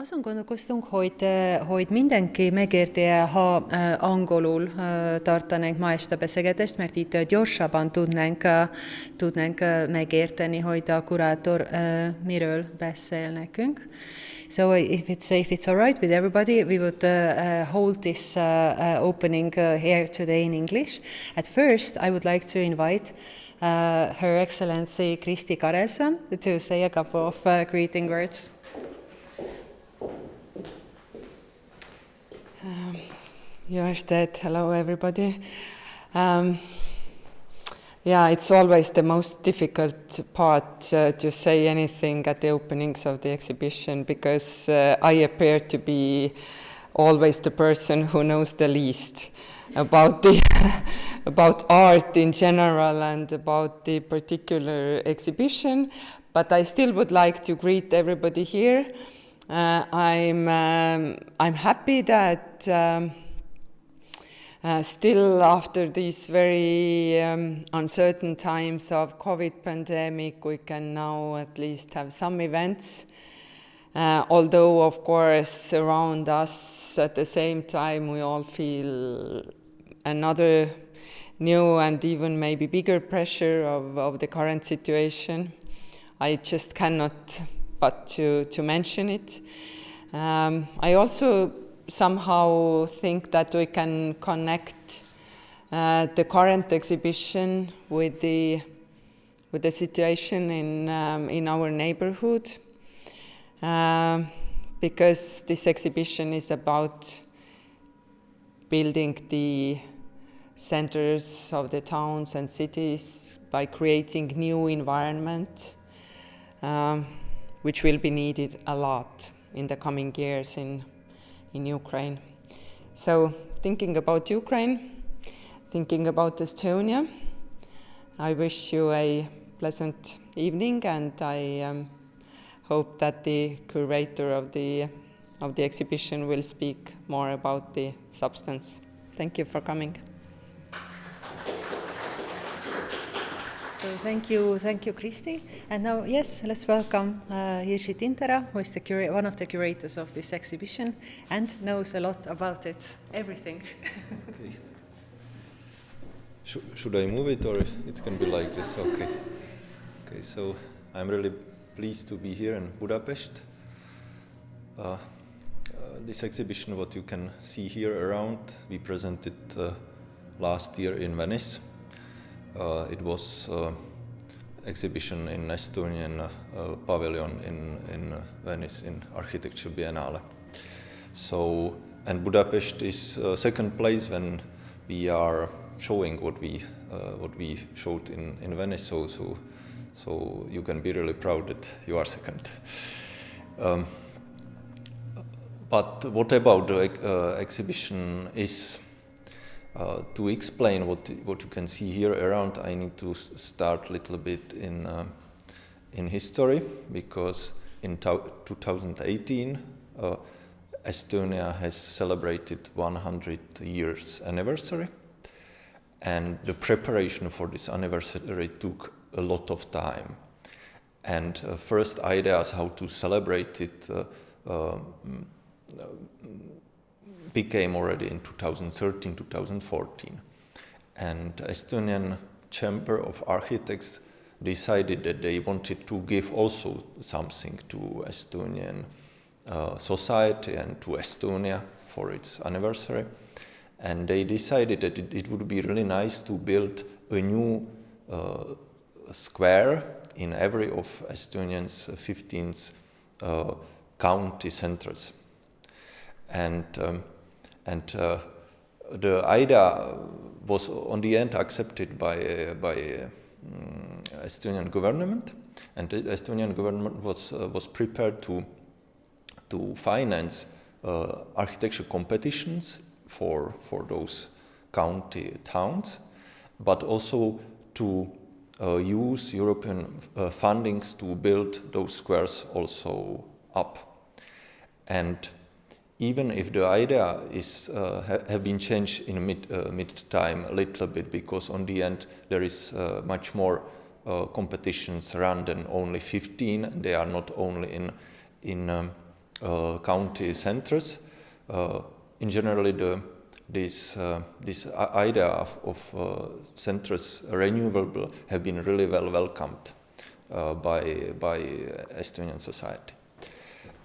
Azon gondolkoztunk, hogy mindenki megérti, ha angolul tartanánk ma este beszélgetést, mert itt gyorsabban tudnánk megérteni, hogy a kurátor miről beszél nekünk. So if it's all right with everybody, we would hold this opening here today in English. At first, I would like to invite Her Excellency Kristi Karelson to say a couple of greeting words. Jó estét, hello everybody. Yeah, it's always the most difficult part to say anything at the openings of the exhibition because I appear to be always the person who knows the least about about art in general and about the particular exhibition. But I still would like to greet everybody here. I'm happy that still after these very uncertain times of COVID pandemic, we can now at least have some events. Although, of course, around us at the same time, we all feel another new and even maybe bigger pressure of the current situation. I just cannot but to mention it. I also somehow think that we can connect the current exhibition with the situation in our neighborhood, because this exhibition is about building the centers of the towns and cities by creating new environment, which will be needed a lot in the coming years in Ukraine. So thinking about Ukraine, thinking about Estonia, I wish you a pleasant evening, and I hope that the curator of the exhibition will speak more about the substance. Thank you for coming. So thank you, Kristi. And now, yes, let's welcome Jiří Tintera, who is one of the curators of this exhibition and knows a lot about it, everything. Okay. Should I move it, or it can be like this? Okay. Okay. So I'm really pleased to be here in Budapest. This exhibition, what you can see here around, we presented last year in Venice. It was exhibition in Estonian pavilion in Venice in Architecture Biennálé. So, and Budapest is second place when we are showing what we showed in Venice. So you can be really proud that you are second. But what about the exhibition is? To explain what you can see here around, I need to start a little bit in history, because in 2018 Estonia has celebrated 100 years anniversary, and the preparation for this anniversary took a lot of time. And first ideas how to celebrate it became already in 2013, 2014. And Estonian Chamber of Architects decided that they wanted to give also something to Estonian society and to Estonia for its anniversary. And they decided that it would be really nice to build a new square in every of Estonia's 15 county centers. And the idea was on the end accepted by Estonian government, and the Estonian government was prepared to finance architecture competitions for those county towns, but also to use European fundings to build those squares also up. And even if the idea is have been changed in mid time a little bit, because on the end there is much more competitions run than only 15, and they are not only in county centers. In generally, this idea of centers renewable have been really well welcomed by Estonian society.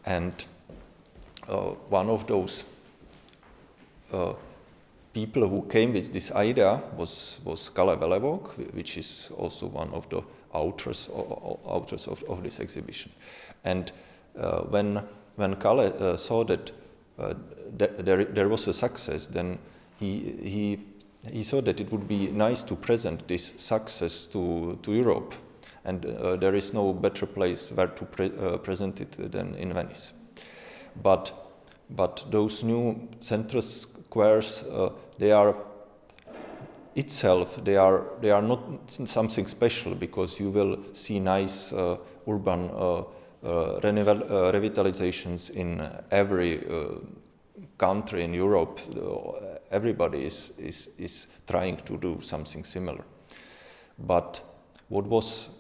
And one of those people who came with this idea was Kalle Velevog, which is also one of the authors of this exhibition. And when Kalle saw that there was a success, then he saw that it would be nice to present this success to Europe, and there is no better place where to present it than in Venice. But those new center squares, they are not something special, because you will see nice urban revitalizations in every country in Europe. Everybody is trying to do something similar. But what was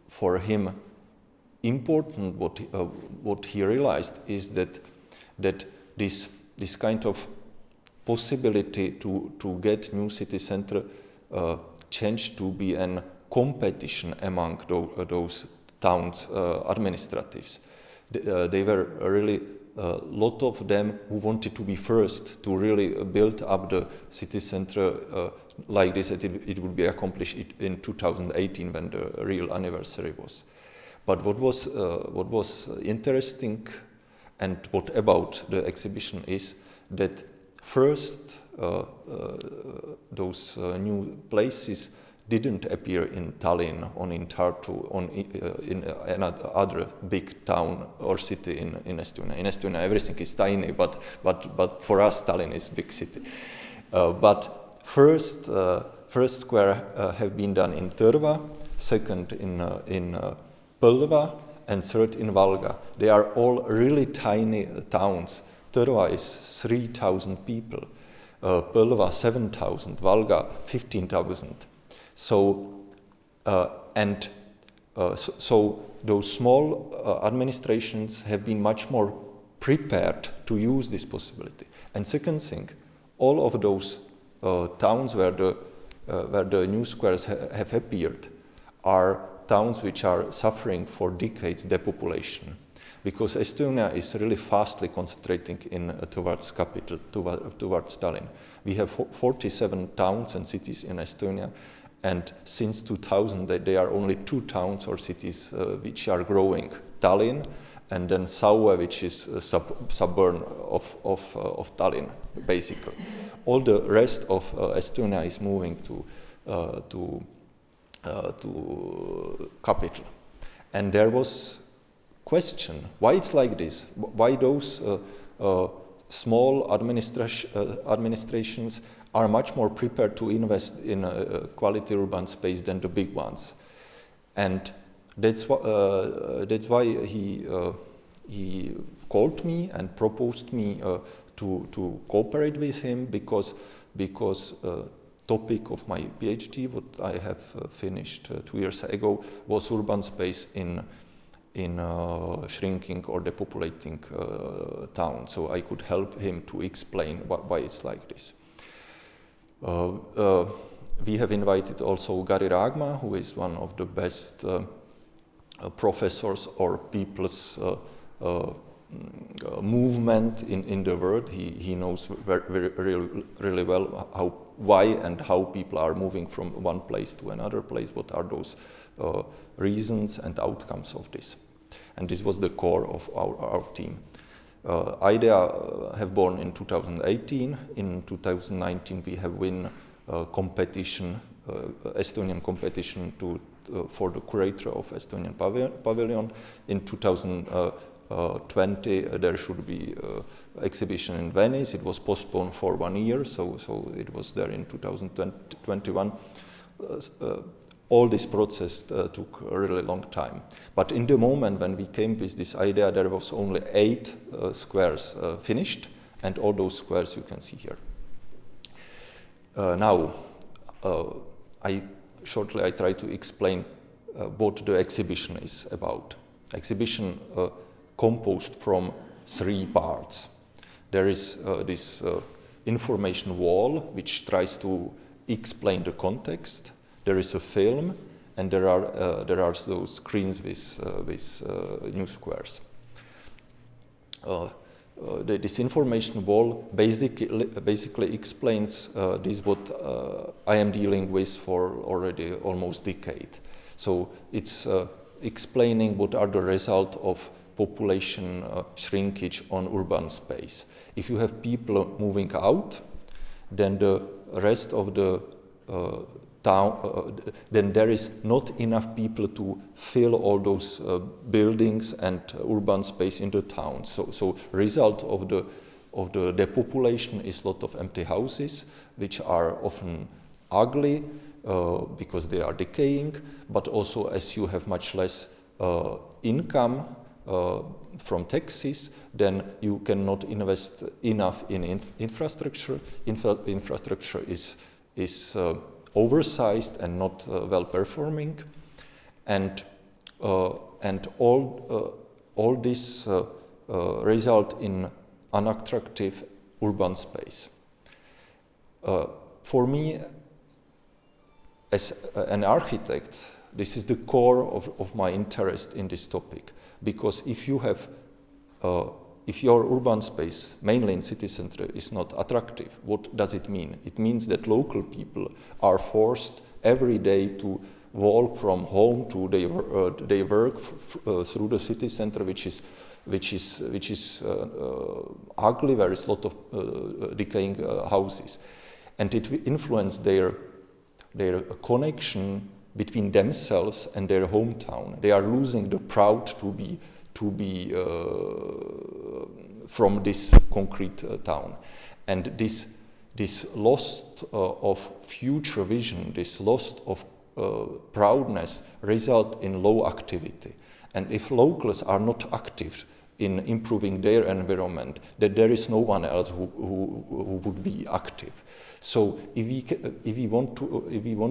for him important, what he realized, is that this kind of possibility to get new city center changed to be an competition among those towns administratives. They were really a lot of them who wanted to be first to really build up the city center like this, that it would be accomplished in 2018 when the real anniversary was. But what was interesting, and what about the exhibition, is that first those new places didn't appear in Tallinn, in Tartu, in another big town or city in Estonia. In Estonia, everything is tiny, but for us, Tallinn is big city. But first square have been done in Tõrva, second in Põlva, and third in Valga. They are all really tiny towns. Tõrva is 3,000 people, Põlva 7,000, Valga 15,000. So those small administrations have been much more prepared to use this possibility. And second thing, all of those towns where the new squares have appeared are towns which are suffering for decades depopulation, because Estonia is really fastly concentrating towards capital, towards Tallinn. We have 47 towns and cities in Estonia, and since 2000 there are only 2 towns or cities which are growing: Tallinn and then Saue, which is a suburb of Tallinn, basically. All the rest of Estonia is moving to capital. And there was question, why it's like this? Why those small administrations are much more prepared to invest in quality urban space than the big ones? And that's why he called me and proposed me to cooperate with him, because topic of my PhD, what I have finished 2 years ago, was urban space in shrinking or depopulating towns. So I could help him to explain why it's like this. We have invited also Gary Ragma, who is one of the best professors or people's movement in the world. He knows really well why and how people are moving from one place to another place, what are those reasons and outcomes of this. And this was the core of our team. Idea have born in 2018. In 2019 we have won competition, Estonian competition for the curator of Estonian Pavilion. In 2020 there should be exhibition in Venice. It was postponed for 1 year, so it was there in 2021. All this process took a really long time. But in the moment when we came with this idea, there was only 8 squares finished, and all those squares you can see here. Now, I try to explain what the exhibition is about. Exhibition composed from 3 parts. There is this information wall, which tries to explain the context. There is a film, and there are those screens with new squares. This information wall basically explains this what I am dealing with for already almost a decade. So it's explaining what are the results of population shrinkage on urban space. If you have people moving out, then the rest of the town, then there is not enough people to fill all those buildings and urban space in the town. So result of the depopulation is a lot of empty houses, which are often ugly because they are decaying, but also as you have much less income from taxes, then you cannot invest enough in infrastructure. Infrastructure is oversized and not well performing, and all this result in unattractive urban space. For me, as an architect, this is the core of my interest in this topic, because if you have if your urban space, mainly in city center, is not attractive, what does it mean? It means that local people are forced every day to walk from home to their work through the city center, which is ugly. There is a lot of decaying houses, and it influences their connection between themselves and their hometown. They are losing the pride to be from this concrete town, and this loss of future vision, this loss of proudness, result in low activity. And if locals are not active in improving their environment, then there is no one else who would be active. So if we want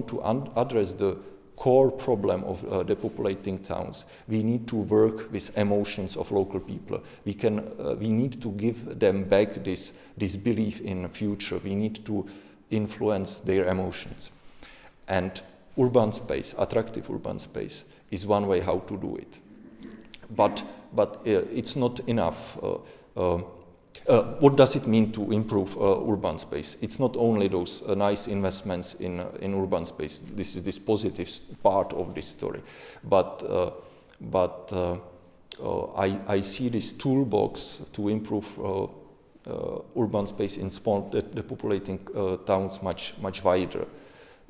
to address the core problem of depopulating towns, we need to work with emotions of local people. We need to give them back this belief in the future. We need to influence their emotions. And urban space, attractive urban space, is one way how to do it. But it's not enough. What does it mean to improve urban space? It's not only those nice investments in urban space. This is this positive part of this story, but I see this toolbox to improve urban space in small depopulating towns much wider.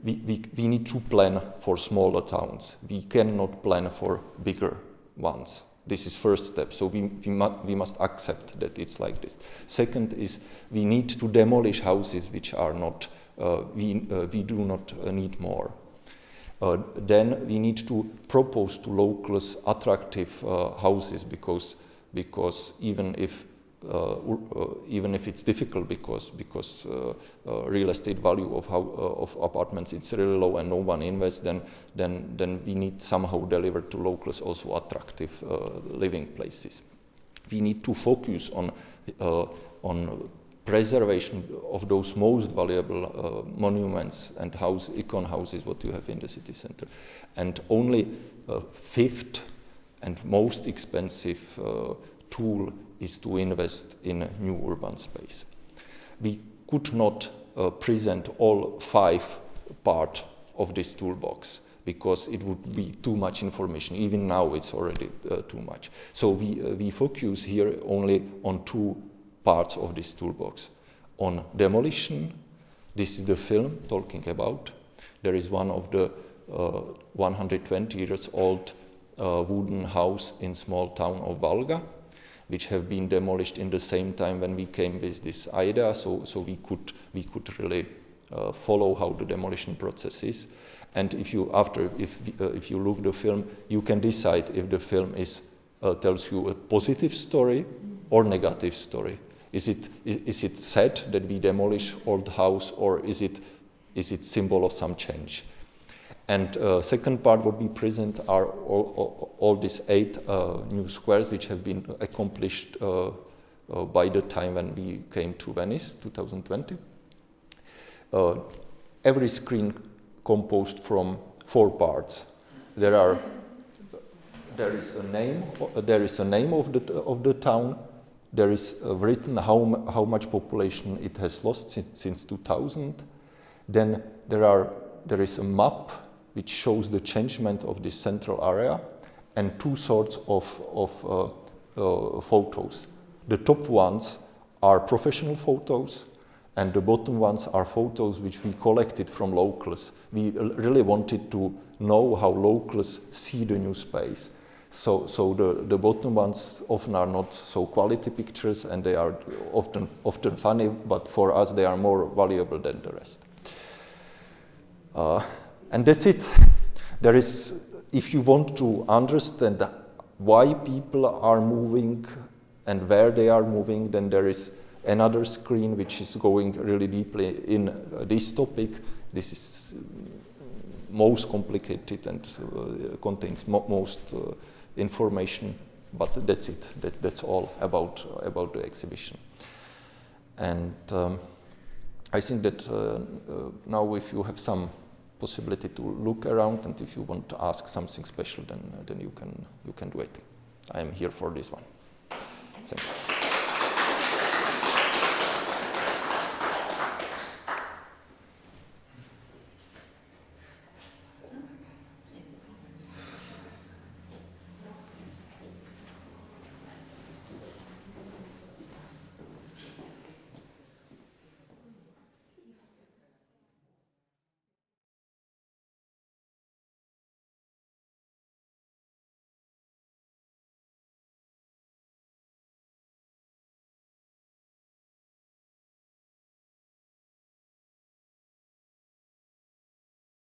We need to plan for smaller towns. We cannot plan for bigger ones. This is first step, so we must accept that it's like this. Second is we need to demolish houses which are not, we do not need more. Then we need to propose to locals attractive houses, because even if it's difficult, because real estate value of apartments is really low and no one invests, then we need somehow deliver to locals also attractive living places. We need to focus on preservation of those most valuable monuments and icon houses what you have in the city center. And only fifth and most expensive tool is to invest in a new urban space. We could not present all 5 parts of this toolbox, because it would be too much information. Even now it's already too much. So we focus here only on 2 parts of this toolbox. On demolition, this is the film talking about. There is one of the 120 years old wooden house in small town of Valga, which have been demolished in the same time when we came with this idea, so we could really follow how the demolition process is. And if you look the film, you can decide if the film tells you a positive story or negative story. Is it sad that we demolish old house, or is it symbol of some change? And second part, what we present are all these 8 new squares which have been accomplished by the time when we came to Venice, 2020. Every screen composed from 4 parts. There is a name of the town. There is written how much population it has lost since 2000. Then there is a map which shows the changement of this central area, and 2 sorts of photos. The top ones are professional photos, and the bottom ones are photos which we collected from locals. We really wanted to know how locals see the new space. So the bottom ones often are not so quality pictures, and they are often funny, but for us they are more valuable than the rest. And that's it. There is, if you want to understand why people are moving and where they are moving, then there is another screen which is going really deeply in this topic. This is most complicated and contains most information, but that's it. That's all about the exhibition. And I think that now, if you have some possibility to look around, and if you want to ask something special, then you can do it. I am here for this one. Thanks.